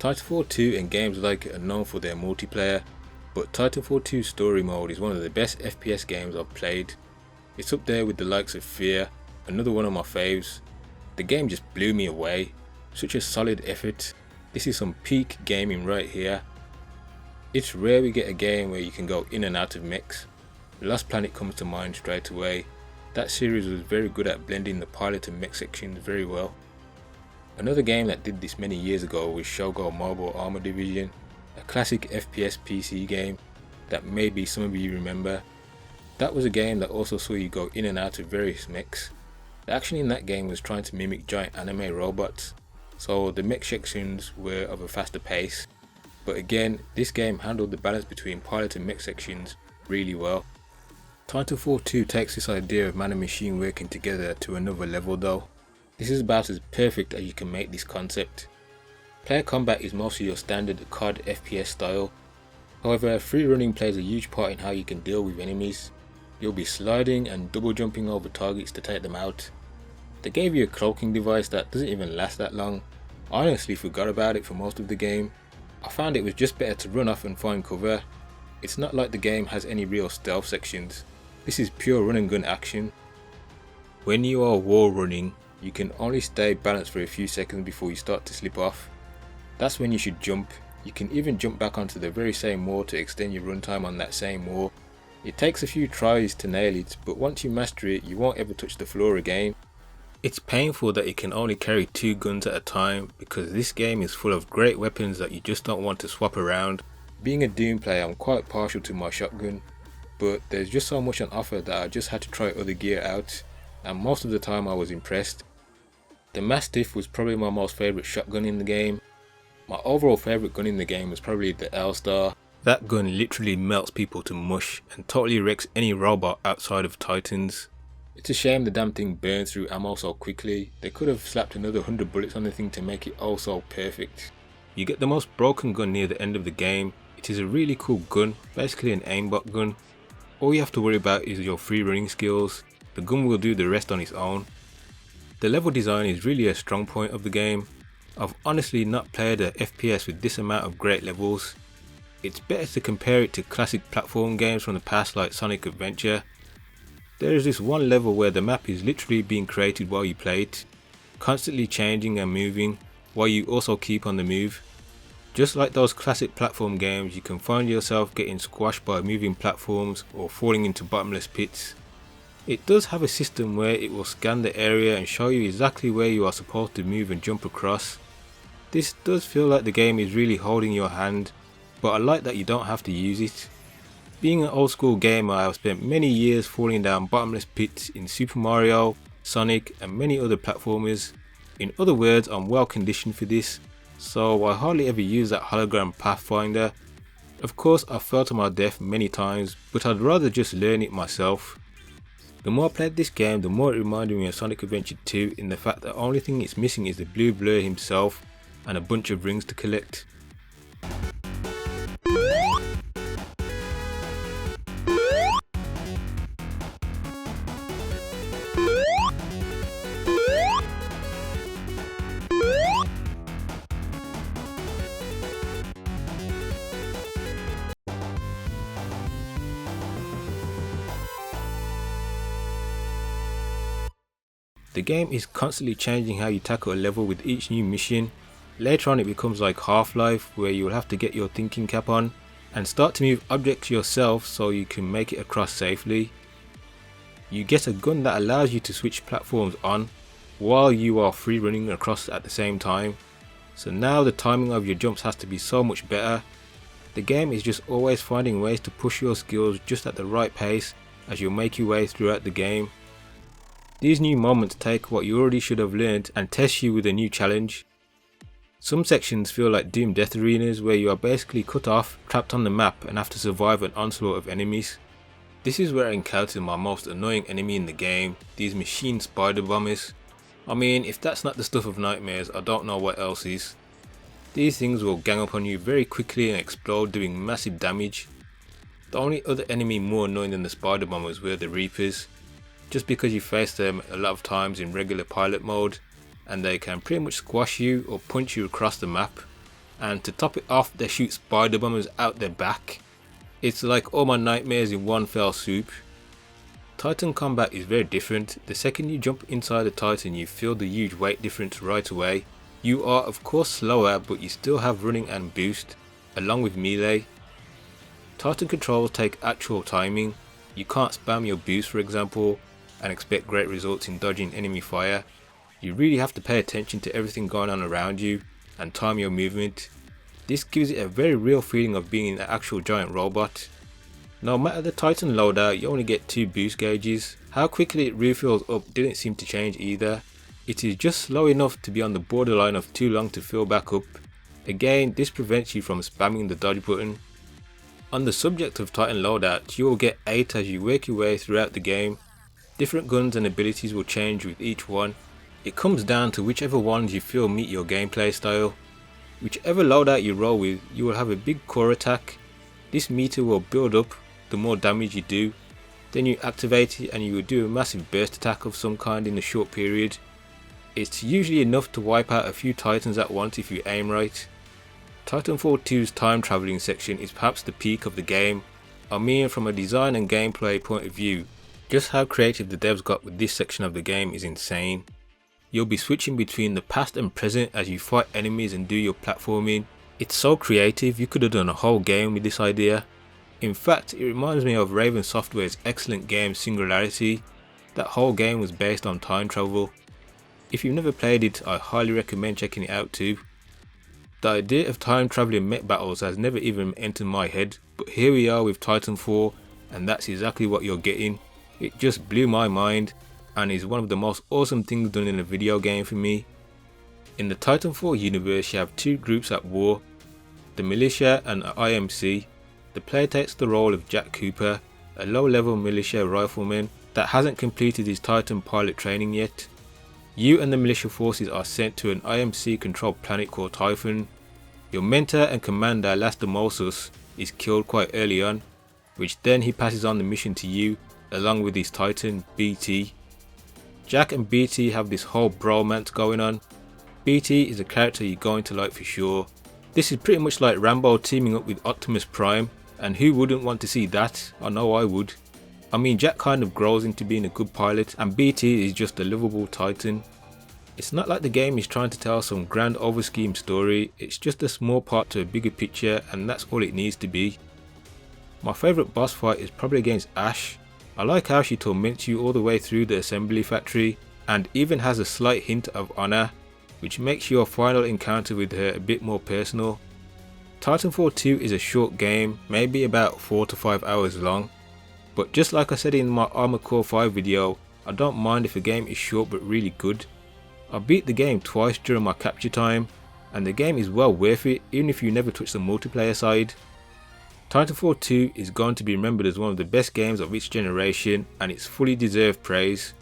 Titanfall 2 and games like it are known for their multiplayer, but Titanfall 2 story mode is one of the best FPS games I've played. It's up there with the likes of Fear, another one of my faves. The game just blew me away, such a solid effort. This is some peak gaming right here. It's rare we get a game where you can go in and out of mechs. Lost Planet comes to mind straight away. That series was very good at blending the pilot and mech sections very well. Another game that did this many years ago was Shogun Mobile Armor Division, a classic FPS PC game that maybe some of you remember. That was a game that also saw you go in and out of various mechs. The action in that game was trying to mimic giant anime robots, so the mech sections were of a faster pace. But again, this game handled the balance between pilot and mech sections really well. Titanfall 2 takes this idea of man and machine working together to another level though. This is about as perfect as you can make this concept. Player combat is mostly your standard COD FPS style. However, free running plays a huge part in how you can deal with enemies. You'll be sliding and double jumping over targets to take them out. They gave you a cloaking device that doesn't even last that long. I honestly forgot about it for most of the game. I found it was just better to run off and find cover. It's not like the game has any real stealth sections. This is pure run and gun action. When you are wall running, you can only stay balanced for a few seconds before you start to slip off. That's when you should jump. You can even jump back onto the very same wall to extend your runtime on that same wall. It takes a few tries to nail it, but once you master it, you won't ever touch the floor again. It's painful that you can only carry 2 guns at a time, because this game is full of great weapons that you just don't want to swap around. Being a Doom player, I'm quite partial to my shotgun, but there's just so much on offer that I just had to try other gear out, and most of the time I was impressed. The Mastiff was probably my most favourite shotgun in the game. My overall favourite gun in the game was probably the L-Star. That gun literally melts people to mush and totally wrecks any robot outside of Titans. It's a shame the damn thing burns through ammo so quickly. They could have slapped another 100 bullets on the thing to make it oh so perfect. You get the most broken gun near the end of the game. It is a really cool gun, basically an aimbot gun. All you have to worry about is your free running skills. The gun will do the rest on its own. The level design is really a strong point of the game. I've honestly not played a FPS with this amount of great levels. It's better to compare it to classic platform games from the past like Sonic Adventure. There is this one level where the map is literally being created while you play it, constantly changing and moving while you also keep on the move. Just like those classic platform games, you can find yourself getting squashed by moving platforms or falling into bottomless pits. It does have a system where it will scan the area and show you exactly where you are supposed to move and jump across. This does feel like the game is really holding your hand, but I like that you don't have to use it. Being an old school gamer, I have spent many years falling down bottomless pits in Super Mario, Sonic and many other platformers. In other words, I'm well conditioned for this, so I hardly ever use that hologram pathfinder. Of course I fell to my death many times, but I'd rather just learn it myself. The more I played this game, the more it reminded me of Sonic Adventure 2 in the fact that the only thing it's missing is the blue blur himself and a bunch of rings to collect. The game is constantly changing how you tackle a level with each new mission. Later on it becomes like Half-Life, where you will have to get your thinking cap on and start to move objects yourself so you can make it across safely. You get a gun that allows you to switch platforms on while you are free running across at the same time. So now the timing of your jumps has to be so much better. The game is just always finding ways to push your skills just at the right pace as you make your way throughout the game. These new moments take what you already should have learned and test you with a new challenge. Some sections feel like Doom death arenas where you are basically cut off, trapped on the map and have to survive an onslaught of enemies. This is where I encountered my most annoying enemy in the game, these machine spider bombers. I mean, if that's not the stuff of nightmares, I don't know what else is. These things will gang up on you very quickly and explode, doing massive damage. The only other enemy more annoying than the spider bombers were the Reapers, just because you face them a lot of times in regular pilot mode and they can pretty much squash you or punch you across the map, and to top it off they shoot spider bombers out their back. It's like all my nightmares in one fell swoop. Titan combat is very different. The second you jump inside a Titan you feel the huge weight difference right away. You are of course slower, but you still have running and boost, along with melee. Titan controls take actual timing. You can't spam your boost for example, and expect great results in dodging enemy fire. You really have to pay attention to everything going on around you, and time your movement. This gives it a very real feeling of being an actual giant robot. No matter the Titan loadout, you only get 2 boost gauges. How quickly it refills up didn't seem to change either. It is just slow enough to be on the borderline of too long to fill back up. Again, this prevents you from spamming the dodge button. On the subject of Titan loadouts, you will get 8 as you work your way throughout the game. Different guns and abilities will change with each one. It comes down to whichever ones you feel meet your gameplay style. Whichever loadout you roll with, you will have a big core attack. This meter will build up the more damage you do. Then you activate it and you will do a massive burst attack of some kind in a short period. It's usually enough to wipe out a few Titans at once if you aim right. Titanfall 2's time travelling section is perhaps the peak of the game. I mean, from a design and gameplay point of view, just how creative the devs got with this section of the game is insane. You'll be switching between the past and present as you fight enemies and do your platforming. It's so creative, you could have done a whole game with this idea. In fact, it reminds me of Raven Software's excellent game Singularity. That whole game was based on time travel. If you've never played it, I highly recommend checking it out too. The idea of time travelling mech battles has never even entered my head, but here we are with Titanfall, and that's exactly what you're getting. It just blew my mind, and is one of the most awesome things done in a video game for me. In the Titanfall universe you have 2 groups at war, the militia and IMC. The player takes the role of Jack Cooper, a low level militia rifleman that hasn't completed his Titan pilot training yet. You and the militia forces are sent to an IMC controlled planet called Typhon. Your mentor and commander Lastamosus is killed quite early on, which then he passes on the mission to you along with his Titan BT. Jack and BT have this whole bromance going on. BT is a character you're going to like for sure. This is pretty much like Rambo teaming up with Optimus Prime, and who wouldn't want to see that? I know I would. I mean, Jack kind of grows into being a good pilot and BT is just a lovable Titan. It's not like the game is trying to tell some grand over-schemed story, it's just a small part to a bigger picture and that's all it needs to be. My favourite boss fight is probably against Ash. I like how she torments you all the way through the assembly factory and even has a slight hint of honour, which makes your final encounter with her a bit more personal. Titanfall 2 is a short game, maybe about 4 to 5 hours long. But just like I said in my Armored Core 5 video, I don't mind if a game is short but really good. I beat the game twice during my capture time, and the game is well worth it even if you never touch the multiplayer side. Titanfall 2 is going to be remembered as one of the best games of its generation and it's fully deserved praise.